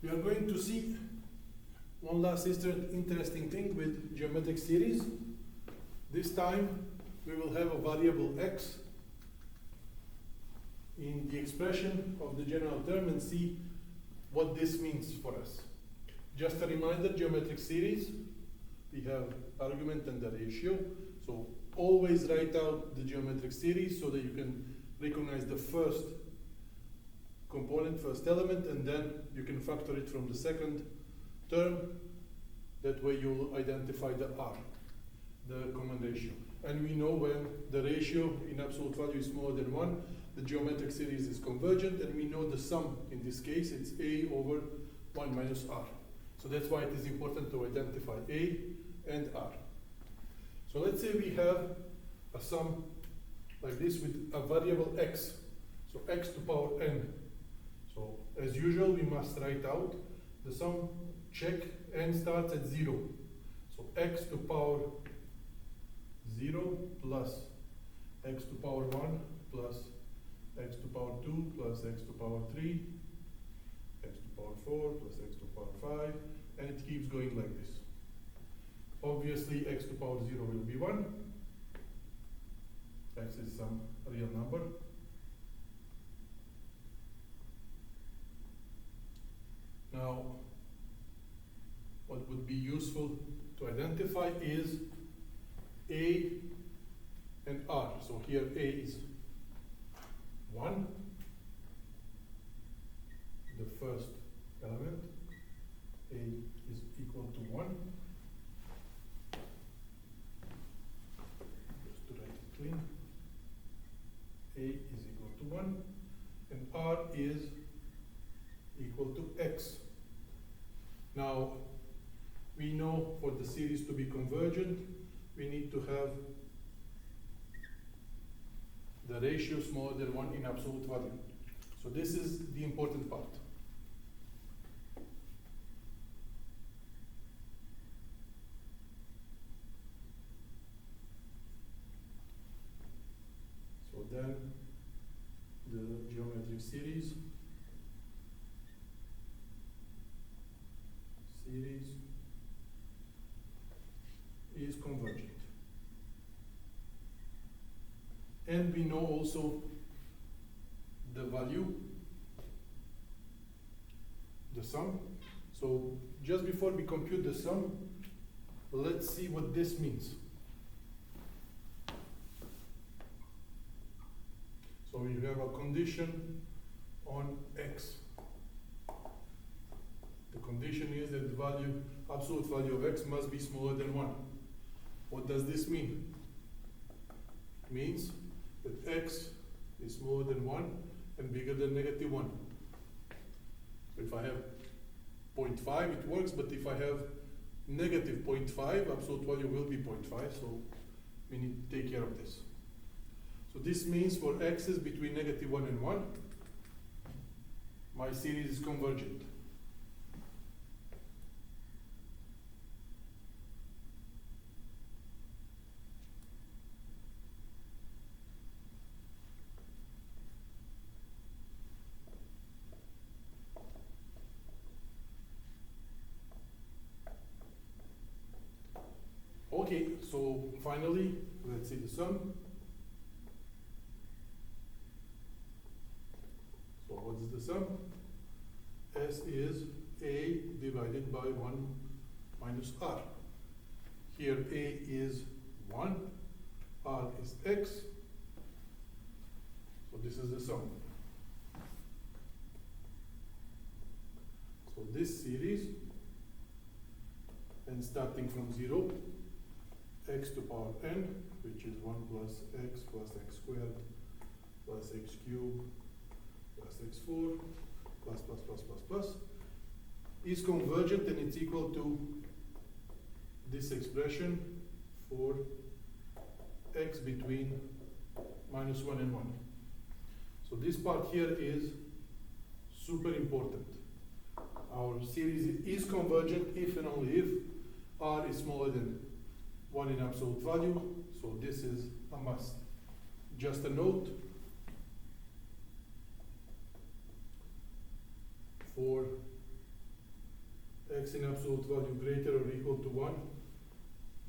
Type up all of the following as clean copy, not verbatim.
We are going to see one last interesting thing with geometric series. This time we will have a variable x in the expression of the general term and see what this means for us. Just a reminder, geometric series, we have argument and the ratio. So always write out the geometric series so that you can recognize the first component, first element, and then you can factor it from the second term. That way you'll identify the R, the common ratio. And we know when the ratio in absolute value is smaller than 1, the geometric series is convergent, and we know the sum, in this case, it's A over 1 minus R. So that's why it is important to identify A and R. So let's say we have a sum like this with a variable x. So x to power n. So as usual, we must write out the sum, check, n starts at 0. So x to power 0 plus x to power 1 plus x to power 2 plus x to power 3, x to power 4 plus x to power 5, and it keeps going like this. Obviously, x to power 0 will be 1. X is some real number. Now, what would be useful to identify is A and R. So here A is 1, the first element. A is equal to 1. Just to write it clean. A is equal to 1, and R is equal to x. Now, we know for the series to be convergent, we need to have the ratio smaller than 1 in absolute value. So this is the important part. So then the geometric series is convergent. And we know also the value, the sum. So just before we compute the sum, let's see what this means. So we have a condition on x. The condition is that the value, absolute value of x must be smaller than 1. What does this mean? It means that x is smaller than 1 and bigger than negative 1. So if I have 0.5, it works, but if I have negative 0.5, absolute value will be 0.5, so we need to take care of this. So this means for x's between negative 1 and 1, my series is convergent. Okay, so finally, let's see the sum. So what is the sum? S is A divided by 1 minus R. Here A is 1, R is x. So this is the sum. So this series, and starting from 0, x to power n, which is 1 plus x squared plus x cubed plus x4 plus, is convergent, and it's equal to this expression for x between minus 1 and 1. So this part here is super important. Our series is convergent if and only if R is smaller than 1 in absolute value, so this is a must. Just a note, for x in absolute value greater or equal to 1,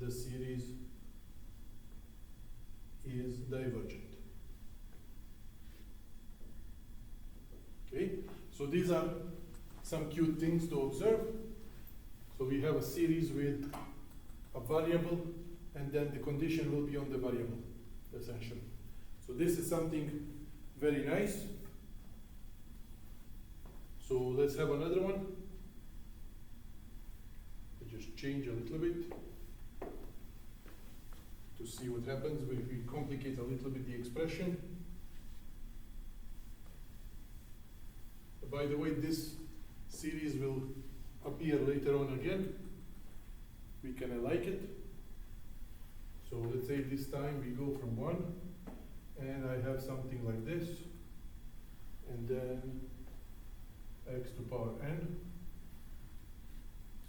the series is divergent. Okay, so these are some cute things to observe. So we have a series with a variable, and then the condition will be on the variable, essentially. So this is something very nice. So let's have another one. I just change a little bit to see what happens if we complicate a little bit the expression. By the way, this series will appear later on again. We can like it. So let's say this time we go from 1, and I have something like this, and then x to power n.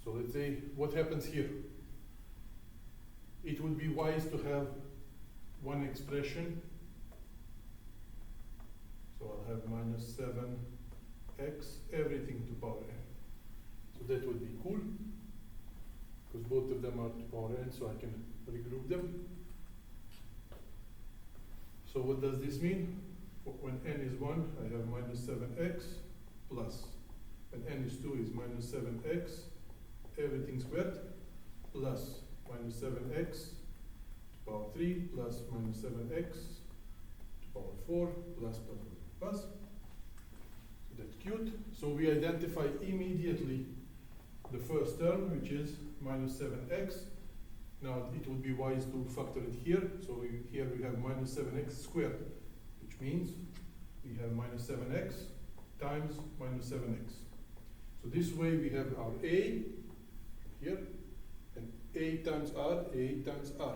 So let's say what happens here. It would be wise to have one expression. So I'll have minus 7x, everything to power n. So that would be cool, because both of them are to power n, so I can regroup them. So what does this mean? When n is 1, I have minus 7x plus. When n is 2 is minus 7x, everything squared, plus minus 7x to power 3 plus minus 7x to power 4 plus plus plus. So that's cute. So we identify immediately the first term, which is minus 7x. Now it would be wise to factor it here. So here we have minus 7x squared, which means we have minus 7x times minus 7x. So this way we have our a here, and a times r, a times r.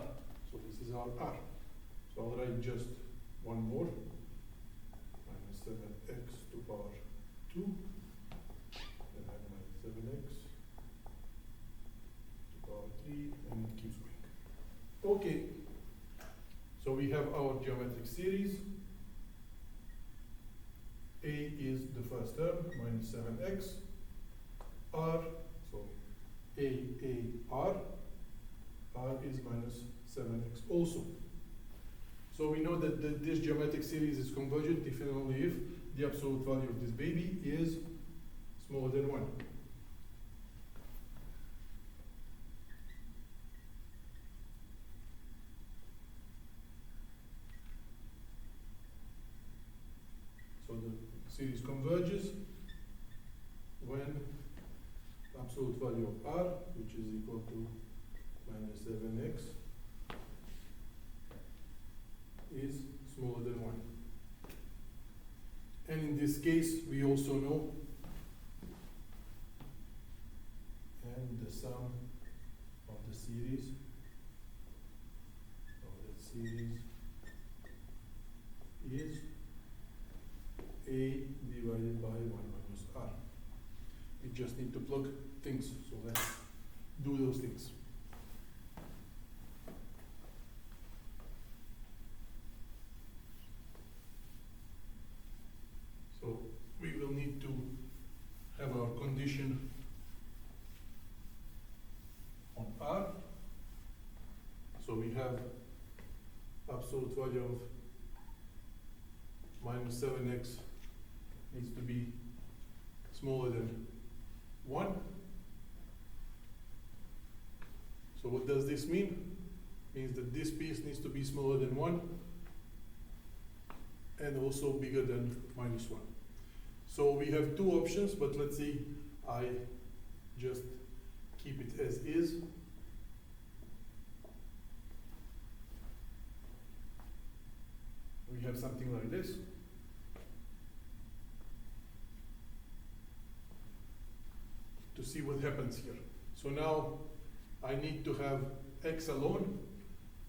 So this is our r. So I'll write just one more, minus 7x to power 2, then I have minus 7x to power 3, and it keeps going. Okay, so we have our geometric series. A is the first term, minus 7x. R, so r is minus 7x also. So we know that this geometric series is convergent if and only if the absolute value of this baby is smaller than 1. So the series converges when absolute value of r, which is equal to minus 7x, is smaller than 1. And in this case, we also know, and the sum of the series is a divided by 1 minus r. We just need to plug things, so let's do those things. So we will need to have our condition on r. So we have absolute value of minus 7x needs to be smaller than 1. So what does this mean? Means that this piece needs to be smaller than 1 and also bigger than minus 1. So we have two options, but let's see, I just keep it as is. We have something like this. To see what happens here. So now I need to have x alone,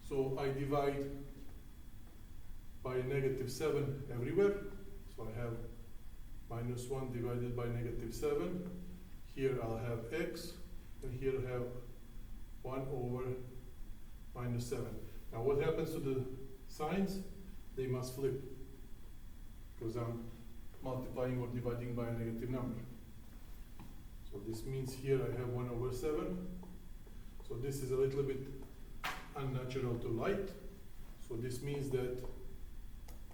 so I divide by negative 7 everywhere. So I have minus 1 divided by negative 7. Here I'll have x, and here I have 1 over minus 7. Now what happens to the signs? They must flip, because I'm multiplying or dividing by a negative number. So this means here I have 1 over 7. So this is a little bit unnatural to light. So this means that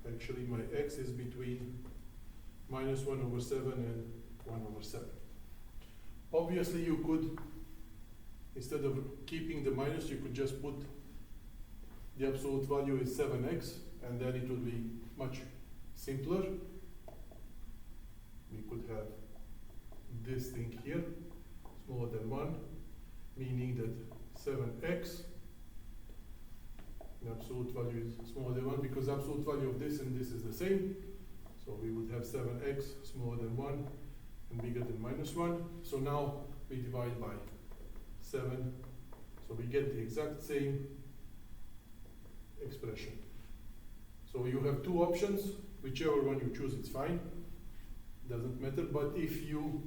actually my x is between minus 1 over 7 and 1 over 7. Obviously you could, instead of keeping the minus, you could just put the absolute value is 7x, and then it would be much simpler. We could have this thing here, smaller than 1, meaning that 7x, the absolute value is smaller than 1 because absolute value of this and this is the same. So we would have 7x smaller than 1 and bigger than minus 1. So now we divide by 7. So we get the exact same expression. So you have two options. Whichever one you choose, it's fine. Doesn't matter. But if you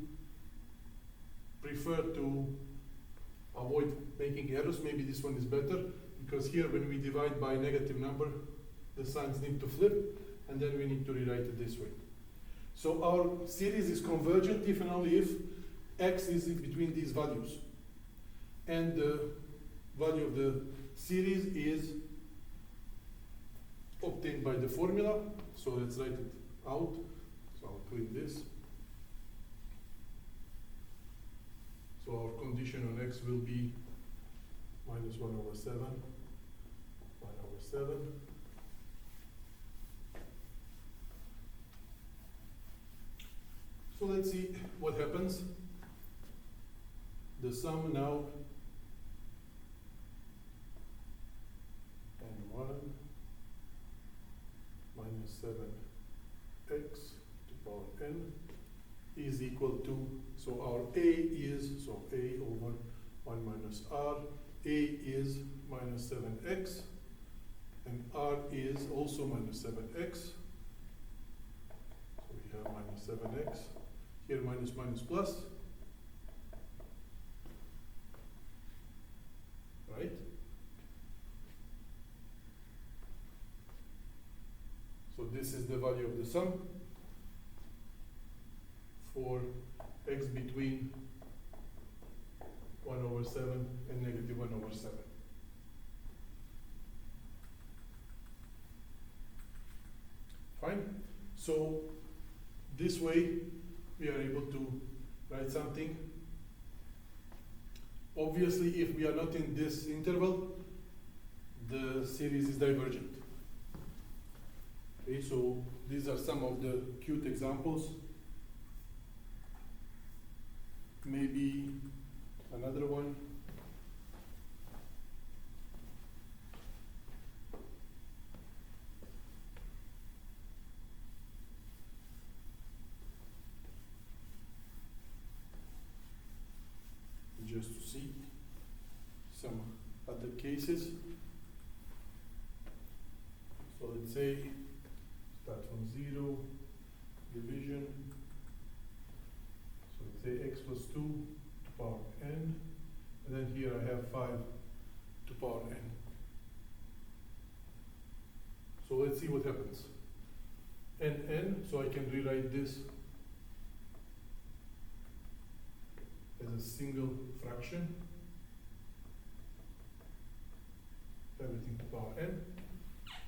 prefer to avoid making errors, maybe this one is better, because here when we divide by negative number, the signs need to flip, and then we need to rewrite it this way. So our series is convergent if and only if x is in between these values. And the value of the series is obtained by the formula. So let's write it out. So I'll clean this. So our condition on x will be minus 1 over 7, 1 over 7. So let's see what happens. The sum now, n1 minus 7x to power n is equal to, so our a is, so a over 1 minus r, a is minus 7x, and r is also minus 7x. So we have minus 7x. Here minus minus plus, right? So this is the value of the sum for x between 1 over 7 and negative 1 over 7. Fine. So this way we are able to write something. Obviously, if we are not in this interval, the series is divergent. Okay, so these are some of the cute examples. Maybe another one. Just to see some other cases. So let's say start from 0, division. So let's say x plus 2 to power n, and then here I have 5 to power n. So let's see what happens. n, so I can rewrite this as a single fraction, everything to power n.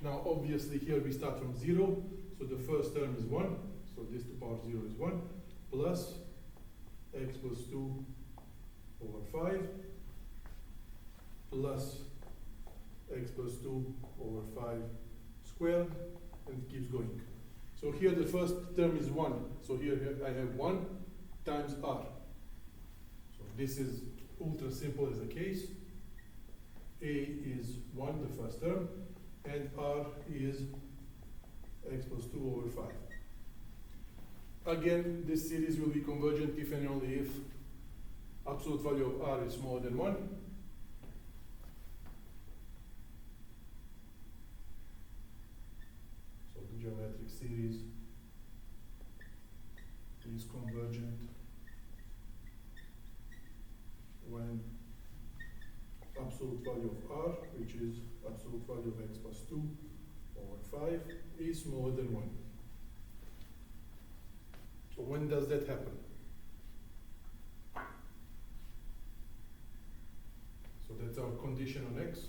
Now obviously here we start from 0, so the first term is 1, so this to power 0 is 1, plus x plus 2 over 5, plus x plus 2 over 5 squared, and it keeps going. So here the first term is 1, so here I have 1 times r. This is ultra simple as a case. A is 1, the first term, and r is x plus 2 over 5. Again, this series will be convergent if and only if absolute value of r is smaller than 1. So the geometric series is convergent when absolute value of r, which is absolute value of x plus 2 over 5, is smaller than 1. So when does that happen? So that's our condition on x.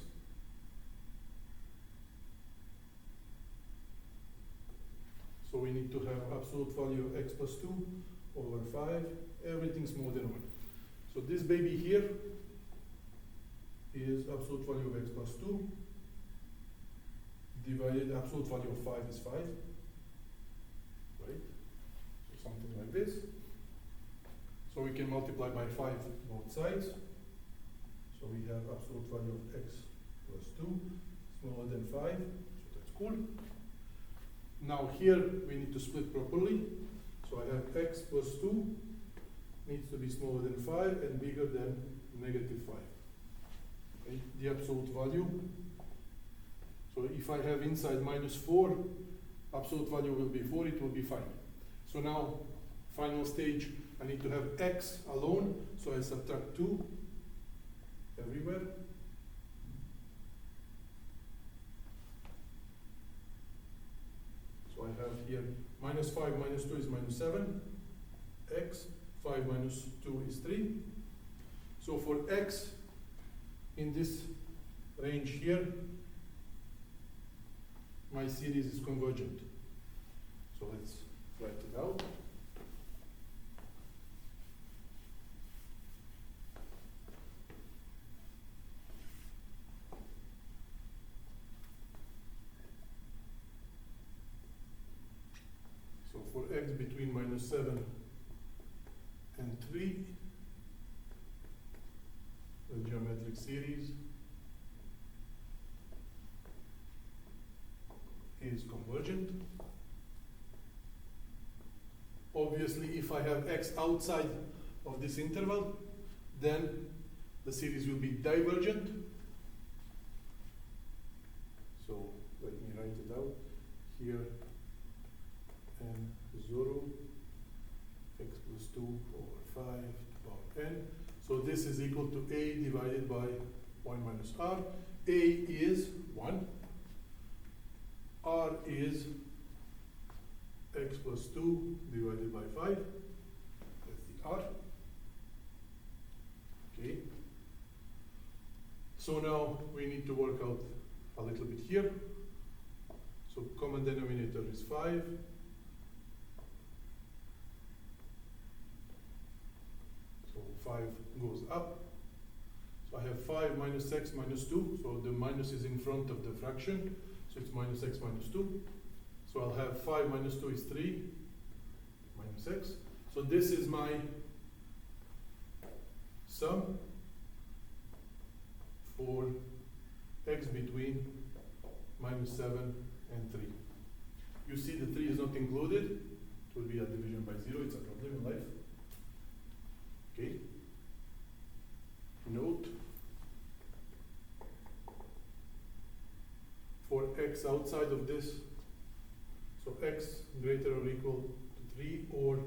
So we need to have absolute value of x plus 2 over 5, everything smaller than 1. So this baby here is absolute value of x plus 2 divided absolute value of 5 is 5, right? So something like this. So we can multiply by 5 both sides. So we have absolute value of x plus 2 smaller than 5, so that's cool. Now here we need to split properly. So I have x plus 2 needs to be smaller than 5 and bigger than negative 5. Okay, the absolute value. So if I have inside minus 4, absolute value will be 4, it will be fine. So now, final stage, I need to have x alone, so I subtract 2 everywhere. So I have here minus 5 minus 2 is minus 7, x, 5 minus 2 is 3. So for x in this range here, my series is convergent. So let's write it out. So for x between minus 7 and 3, the geometric series is convergent. Obviously, if I have x outside of this interval, then the series will be divergent. So let me write it out here. N 0, x plus 2 over 5 to the power n. So this is equal to a divided by 1 minus r. A is 1. R is x plus 2 divided by 5. That's the R. Okay. So now we need to work out a little bit here. So common denominator is 5. So 5 goes up. So I have 5 minus x minus 2. So the minus is in front of the fraction. So it's minus x minus 2. So I'll have 5 minus 2 is 3 minus x. So this is my sum for x between minus 7 and 3. You see the 3 is not included. It will be a division by 0. It's a problem in life. Okay. Note. For x outside of this, so x greater or equal to 3 or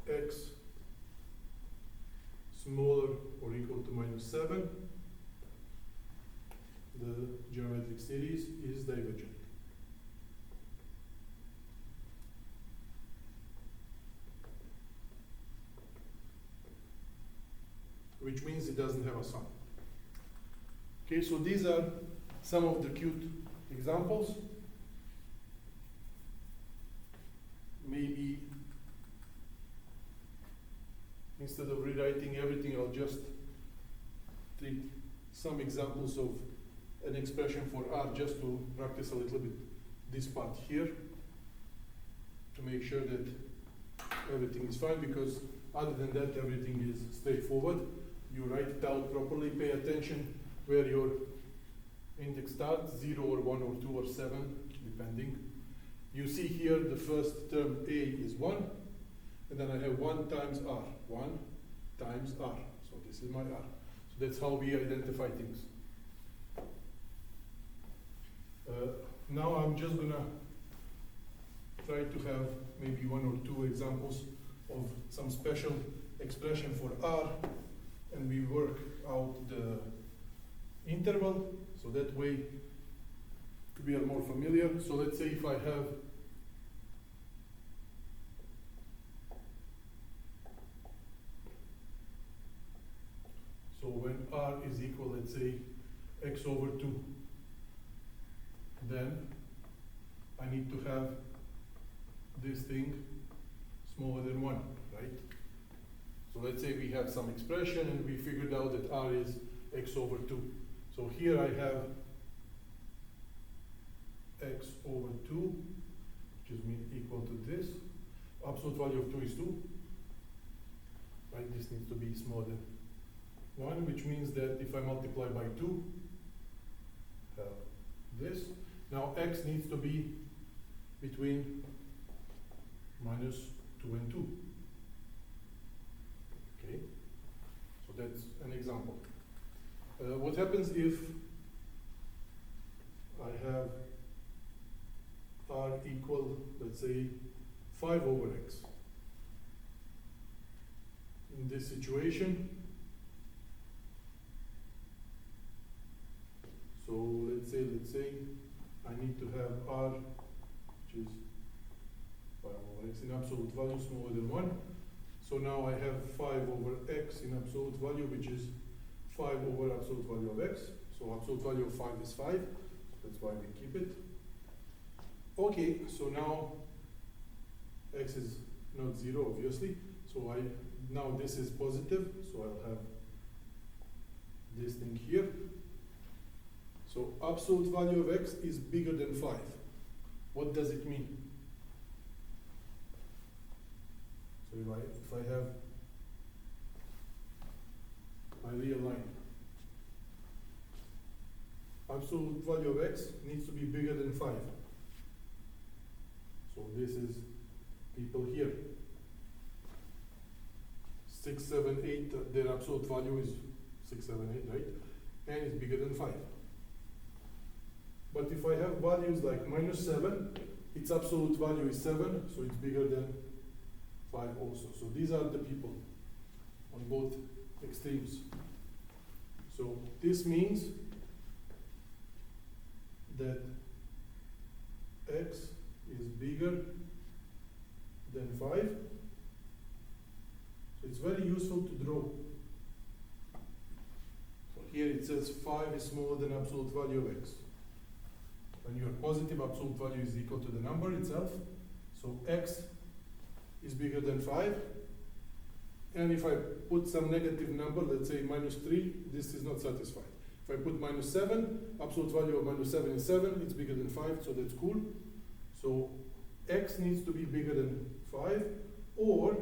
x smaller or equal to minus 7, the geometric series is divergent. Which means it doesn't have a sum. Okay, so these are some of the cute examples. Maybe instead of rewriting everything, I'll just take some examples of an expression for R just to practice a little bit this part here to make sure that everything is fine, because other than that everything is straightforward. You write it out properly, pay attention where your index starts, 0 or 1 or 2 or 7, depending. You see here the first term A is 1, and then I have 1 times R, 1 times R. So this is my R. So that's how we identify things. Now I'm just gonna try to have maybe 1 or 2 examples of some special expression for R, and we work out the interval, so that way we are more familiar. So let's say if I have so when R is equal equal, let's say, x over 2, then I need to have this thing smaller than 1, right? So let's say we have some expression and we figured out that r is x over 2. So here I have x over 2, which is equal to this. Absolute value of 2 is 2. Right, this needs to be smaller than 1, which means that if I multiply by 2, have this. Now x needs to be between minus 2 and 2. Okay, so that's an example. What happens if I have r equal, let's say, 5 over x? In this situation, so let's say I need to have r, which is 5 over x in absolute value smaller than 1. So now I have 5 over x in absolute value, which is 5 over absolute value of x. So absolute value of 5 is 5. So that's why we keep it. Okay, so now x is not 0, obviously. So now this is positive, so I'll have this thing here. So absolute value of x is bigger than 5. What does it mean? So if I have my real line, absolute value of x needs to be bigger than 5. So this is people here. 6, 7, 8, their absolute value is 6, 7, 8, right? And it's bigger than 5. But if I have values like minus 7, its absolute value is 7, so it's bigger than 5 also. So these are the people on both extremes. So this means that x is bigger than 5. So it's very useful to draw. So here it says 5 is smaller than absolute value of x. When you are positive, absolute value is equal to the number itself. So x is bigger than 5. And if I put some negative number, let's say minus 3, this is not satisfied. If I put minus 7, absolute value of minus 7 is 7, it's bigger than 5, so that's cool. So x needs to be bigger than 5, or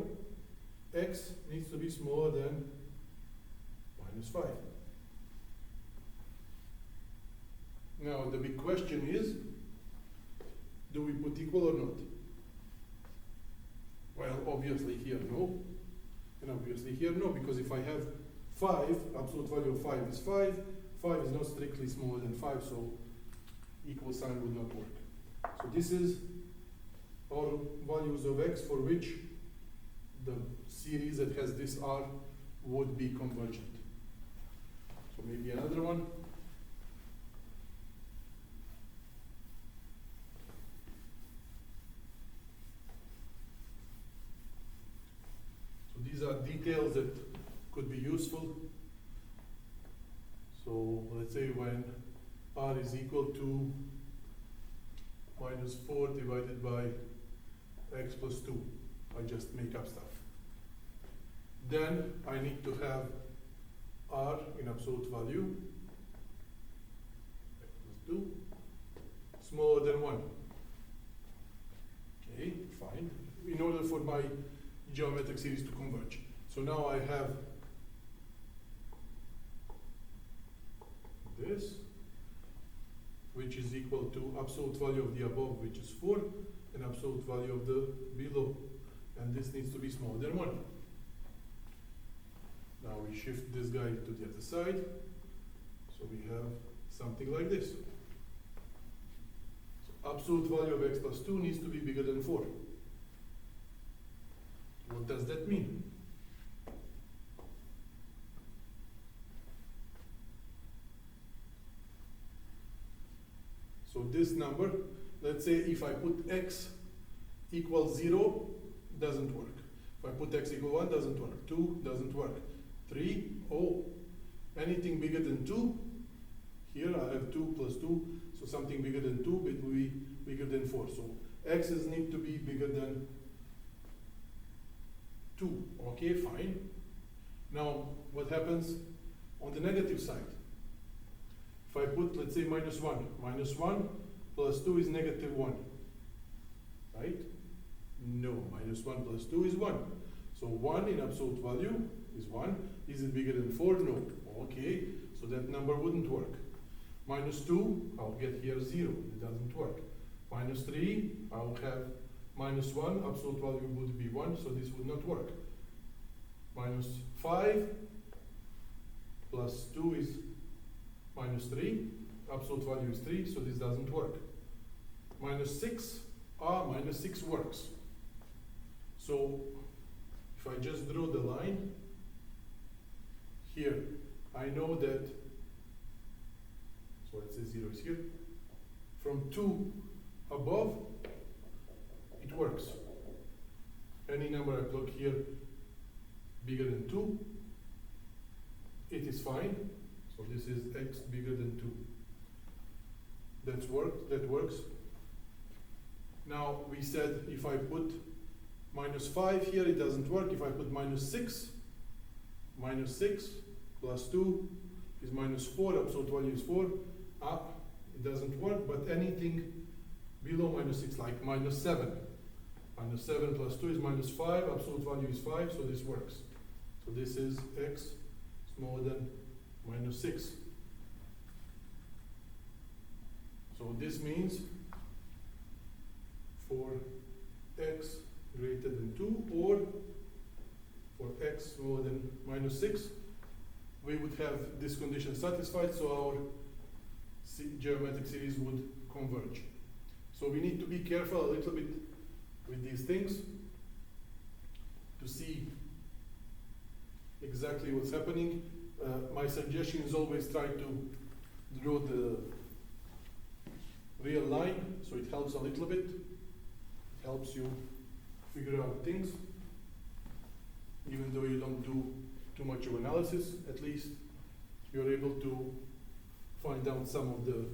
x needs to be smaller than minus 5. Now the big question is, do we put equal or not? Well, obviously here no, and obviously here no, because if I have 5, absolute value of 5 is 5, 5 is not strictly smaller than 5, so equal sign would not work. So this is our values of x for which the series that has this r would be convergent. So maybe another one. So these are details that could be useful. So let's say when r is equal to minus 4 divided by x plus 2. I just make up stuff. Then I need to have r in absolute value, x plus 2, smaller than 1. Okay, fine. In order for my geometric series to converge. So now I have this, which is equal to absolute value of the above, which is 4, and absolute value of the below. And this needs to be smaller than 1. Now we shift this guy to the other side. So we have something like this. So absolute value of x plus 2 needs to be bigger than 4. What does that mean? So this number, let's say if I put x equals 0, doesn't work. If I put x equal 1, doesn't work. 2 doesn't work. 3, oh. anything bigger than 2, here I have 2 plus 2, so something bigger than 2 it will be bigger than 4. So x's need to be bigger than 2. Okay, fine. Now, what happens on the negative side? If I put, let's say, minus 1 plus 2 is negative 1, right? No, minus 1 plus 2 is 1. So 1 in absolute value is 1. Is it bigger than 4? No. Okay, so that number wouldn't work. Minus 2, I'll get here 0. It doesn't work. Minus 3, I'll have minus 1. Absolute value would be 1, so this would not work. Minus 5 plus 2 is minus 3. Absolute value is 3, so this doesn't work. Minus 6, minus 6 works. So if I just draw the line here, I know that, so let's say 0 is here. From 2 above, it works. Any number I plug here bigger than 2, it is fine. So this is x bigger than 2. That works. Now we said if I put minus 5 here, it doesn't work. If I put minus 6 plus 2 is minus 4, absolute value is 4. It doesn't work, but anything below minus 6, like minus 7. Minus 7 plus 2 is minus 5, absolute value is 5, so this works. So this is x smaller than minus 6. So this means for x greater than 2 or for x smaller than minus 6, we would have this condition satisfied, so our geometric series would converge. So we need to be careful a little bit with these things to see exactly what's happening. My suggestion is always try to draw the real line, so it helps a little bit. It helps you figure out things. Even though you don't do too much of analysis, at least you're able to find out some of the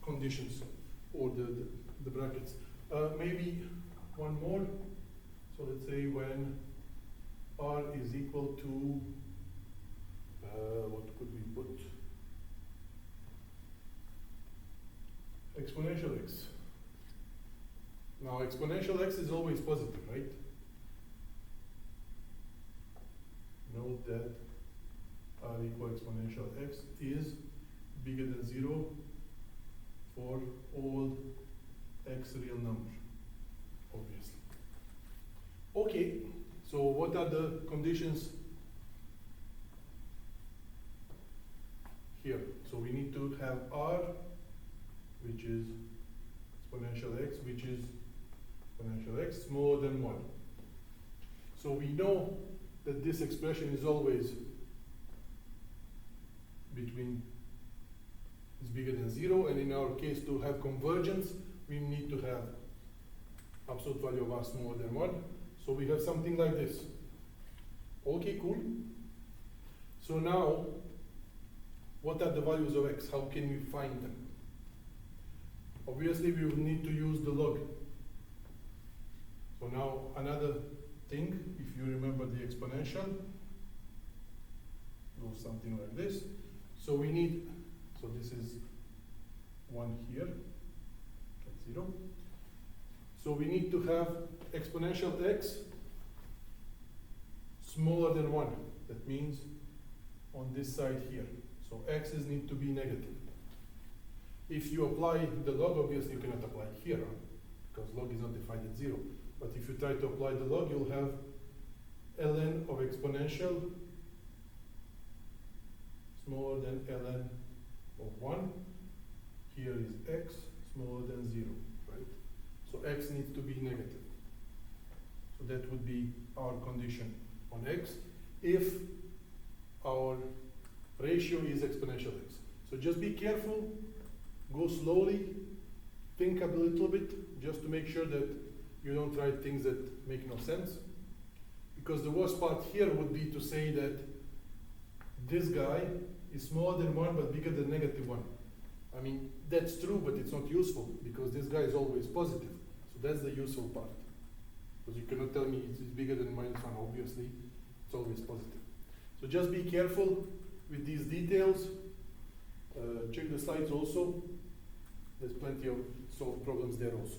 conditions or the brackets. Maybe one more. So let's say when r is equal to, what could we put? Exponential x. Now exponential x is always positive, right? Note that r equal exponential x is bigger than 0 for all x real numbers, obviously. Okay, so what are the conditions here? So we need to have r, which is exponential x, which is exponential x smaller than 1. So we know that this expression is always between, is bigger than 0, and in our case to have convergence, we need to have absolute value of r smaller than 1. So we have something like this. Okay, cool. So now, what are the values of x? How can we find them? Obviously, we will need to use the log. So now, another thing, if you remember the exponential, goes something like this. So we need, so this is 1 here, that's 0. So we need to have exponential x smaller than 1. That means on this side here. So x's need to be negative. If you apply the log, obviously you cannot apply it here, because log is not defined at 0. But if you try to apply the log, you'll have ln of exponential smaller than ln of 1. Here is x smaller than 0, right? So x needs to be negative. So that would be our condition on x if our ratio is exponential x. So just be careful, go slowly, think a little bit, just to make sure that you don't write things that make no sense. Because the worst part here would be to say that this guy is smaller than 1 but bigger than negative 1. I mean, that's true, but it's not useful because this guy is always positive. So that's the useful part. Because you cannot tell me it's bigger than minus 1, obviously. It's always positive. So just be careful with these details. Check the slides also. There's plenty of solved problems there also.